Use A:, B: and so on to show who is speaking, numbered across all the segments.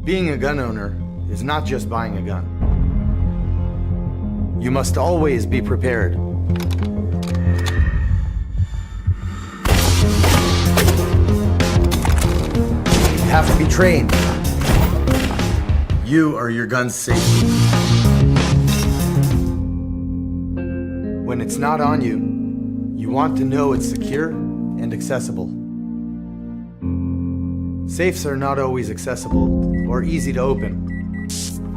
A: Being a gun owner is not just buying a gun. You must always be prepared. You have to be trained. You are your gun's safety. When it's not on you, you want to know it's secure and accessible. Safes are not always accessible or easy to open,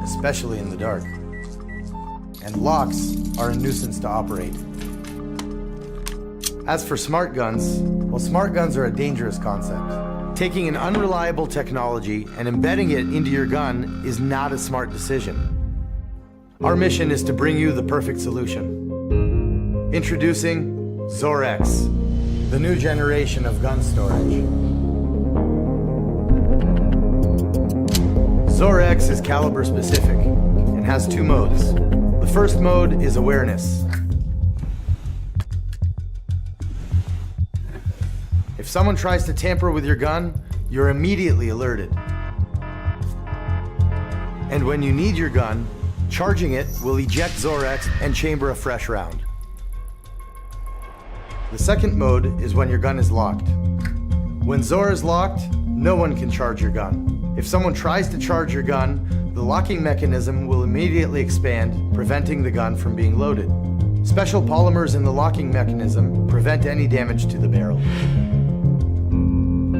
A: especially in the dark. And locks are a nuisance to operate. As for smart guns, well, smart guns are a dangerous concept. Taking an unreliable technology and embedding it into your gun is not a smart decision. Our mission is to bring you the perfect solution. Introducing Zorex, the new generation of gun storage. Zorex is caliber specific and has two modes. The first mode is awareness. If someone tries to tamper with your gun, you're immediately alerted. And when you need your gun, charging it will eject Zorex and chamber a fresh round. The second mode is when your gun is locked. When Zor is locked, no one can charge your gun. If someone tries to charge your gun, the locking mechanism will immediately expand, preventing the gun from being loaded. Special polymers in the locking mechanism prevent any damage to the barrel.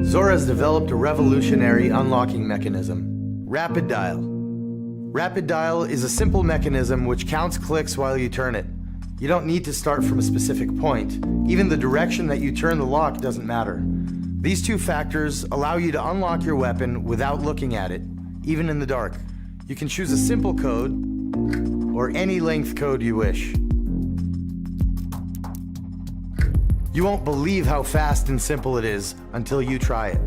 A: Zor has developed a revolutionary unlocking mechanism, Rapid Dial. Rapid Dial is a simple mechanism which counts clicks while you turn it. You don't need to start from a specific point. Even the direction that you turn the lock doesn't matter. These two factors allow you to unlock your weapon without looking at it, even in the dark. You can choose a simple code or any length code you wish. You won't believe how fast and simple it is until you try it.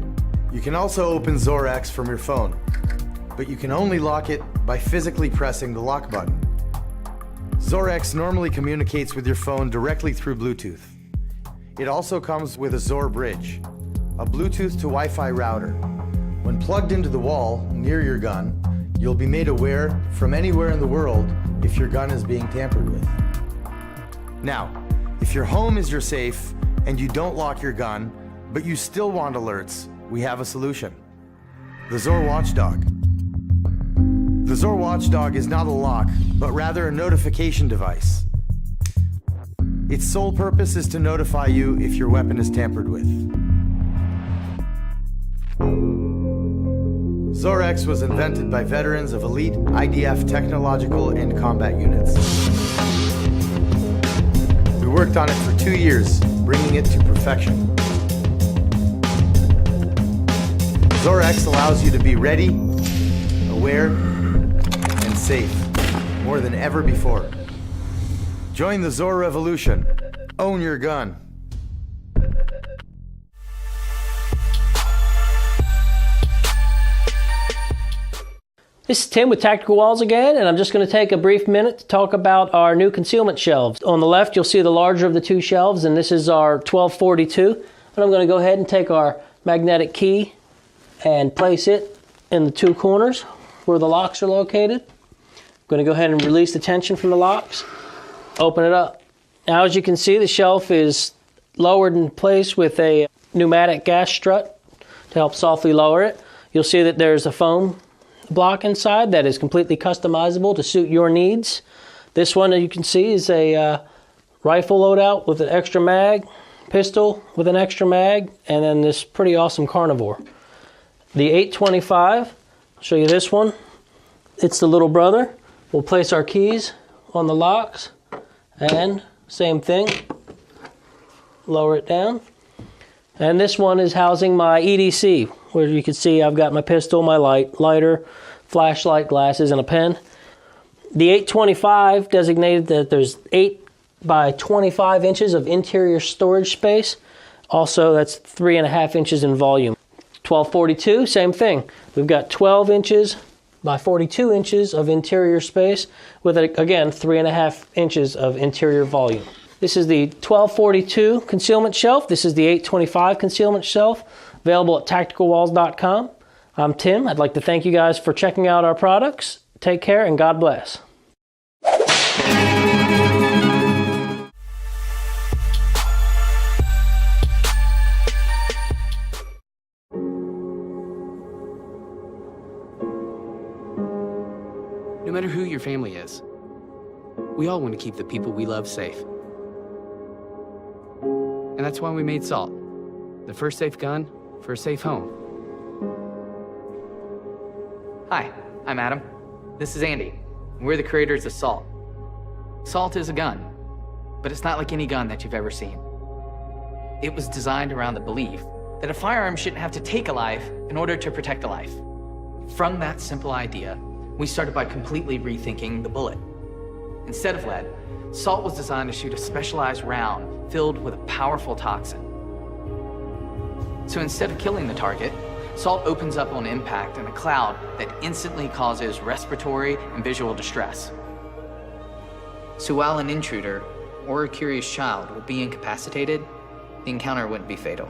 A: You can also open Zorex from your phone, but you can only lock it by physically pressing the lock button. Zorex normally communicates with your phone directly through Bluetooth. It also comes with a Zor bridge, a Bluetooth to Wi-Fi router. When plugged into the wall near your gun, you'll be made aware from anywhere in the world if your gun is being tampered with. Now, if your home is your safe and you don't lock your gun, but you still want alerts, we have a solution. The Zor Watchdog. The Zor Watchdog is not a lock, but rather a notification device. Its sole purpose is to notify you if your weapon is tampered with. Zorex was invented by veterans of elite IDF technological and combat units. We worked on it for 2 years, bringing it to perfection. Zorex allows you to be ready, aware, and safe, more than ever before. Join the Zor revolution. Own your gun.
B: This is Tim with Tactical Walls again, and I'm just going to take a brief minute to talk about our new concealment shelves. On the left, you'll see the larger of the two shelves, and this is our 1242. And I'm going to go ahead and take our magnetic key and place it in the two corners where the locks are located. I'm going to go ahead and release the tension from the locks, open it up. Now, as you can see, the shelf is lowered in place with a pneumatic gas strut to help softly lower it. You'll see that there's a foam block inside that is completely customizable to suit your needs. This one, as you can see, is a rifle loadout with an extra mag, pistol with an extra mag, and then this pretty awesome carnivore. The 825, I'll show you this one. It's the little brother. We'll place our keys on the locks, and same thing, lower it down. And this one is housing my EDC, where you can see I've got my pistol, my lighter, flashlight, glasses, and a pen. The 825 designated that there's 8 by 25 inches of interior storage space. Also, that's 3.5 inches in volume. 1242, same thing. We've got 12 inches by 42 inches of interior space with, again, 3.5 inches of interior volume. This is the 1242 concealment shelf. This is the 825 concealment shelf, available at tacticalwalls.com. I'm Tim. I'd like to thank you guys for checking out our products. Take care and God bless.
C: No matter who your family is, we all want to keep the people we love safe. And that's why we made Salt, the first safe gun for a safe home.
D: Hi, I'm Adam. This is Andy. We're the creators of Salt. Salt is a gun, but it's not like any gun that you've ever seen. It was designed around the belief that a firearm shouldn't have to take a life in order to protect a life. From that simple idea, we started by completely rethinking the bullet. Instead of lead, Salt was designed to shoot a specialized round filled with a powerful toxin. So instead of killing the target, Salt opens up on impact in a cloud that instantly causes respiratory and visual distress. So while an intruder or a curious child would be incapacitated, the encounter wouldn't be fatal.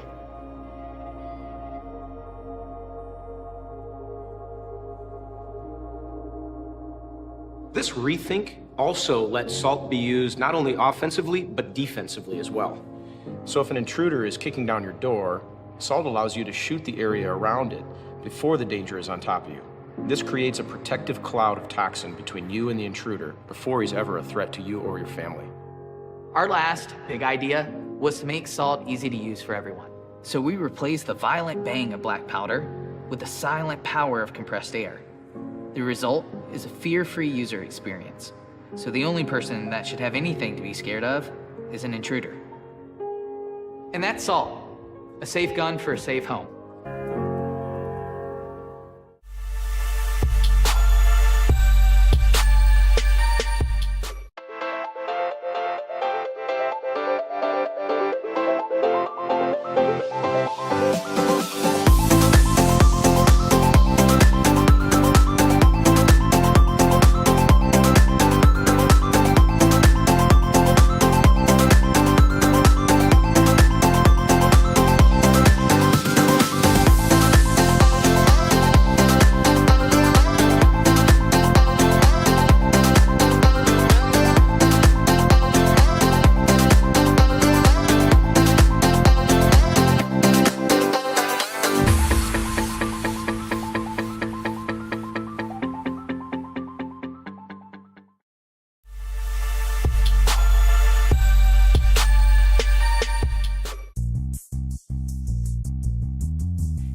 E: This rethink also lets Salt be used not only offensively, but defensively as well. So if an intruder is kicking down your door, Salt allows you to shoot the area around it before the danger is on top of you. This creates a protective cloud of toxin between you and the intruder before he's ever a threat to you or your family.
D: Our last big idea was to make Salt easy to use for everyone. So we replaced the violent bang of black powder with the silent power of compressed air. The result is a fear-free user experience. So the only person that should have anything to be scared of is an intruder. And that's Salt, a safe gun for a safe home.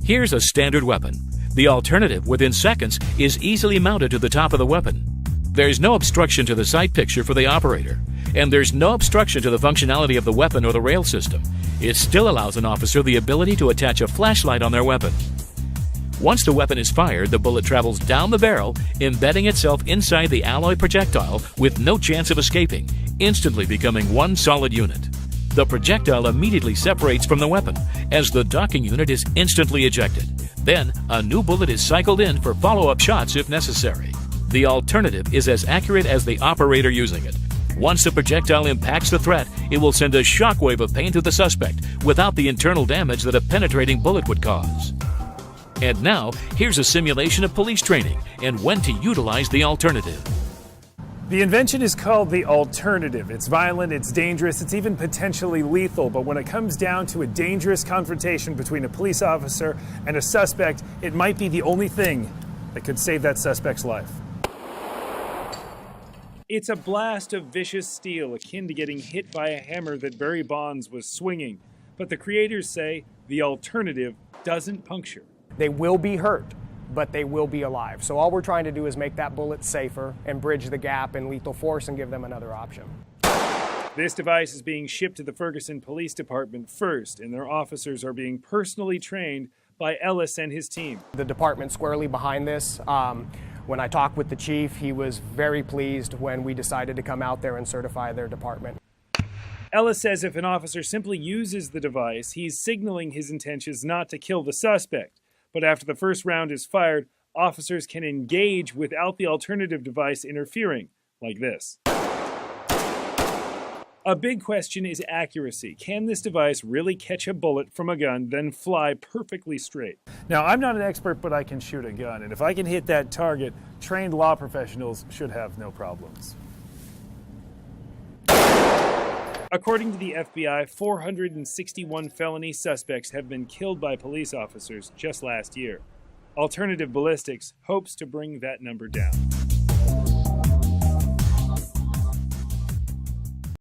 F: Here's a standard weapon. The alternative, within seconds, is easily mounted to the top of the weapon. There's no obstruction to the sight picture for the operator, and there's no obstruction to the functionality of the weapon or the rail system. It still allows an officer the ability to attach a flashlight on their weapon. Once the weapon is fired, the bullet travels down the barrel, embedding itself inside the alloy projectile with no chance of escaping, instantly becoming one solid unit. The projectile immediately separates from the weapon, as the docking unit is instantly ejected. Then, a new bullet is cycled in for follow-up shots if necessary. The alternative is as accurate as the operator using it. Once the projectile impacts the threat, it will send a shockwave of pain to the suspect without the internal damage that a penetrating bullet would cause. And now, here's a simulation of police training and when to utilize the alternative.
G: The invention is called the alternative. It's violent, it's dangerous, it's even potentially lethal, but when it comes down to a dangerous confrontation between a police officer and a suspect, it might be the only thing that could save that suspect's life. It's a blast of vicious steel, akin to getting hit by a hammer that Barry Bonds was swinging. But the creators say the alternative doesn't puncture.
H: They will be hurt, but they will be alive. So all we're trying to do is make that bullet safer and bridge the gap in lethal force and give them another option.
G: This device is being shipped to the Ferguson Police Department first, and their officers are being personally trained by Ellis and his team.
H: The department squarely behind this. When I talked with the chief, he was very pleased when we decided to come out there and certify their department.
G: Ellis says if an officer simply uses the device, he's signaling his intentions not to kill the suspect. But after the first round is fired, officers can engage without the alternative device interfering, like this. A big question is accuracy. Can this device really catch a bullet from a gun, then fly perfectly straight? Now, I'm not an expert, but I can shoot a gun, and if I can hit that target, trained law professionals should have no problems. According to the FBI, 461 felony suspects have been killed by police officers just last year. Alternative Ballistics hopes to bring that number down.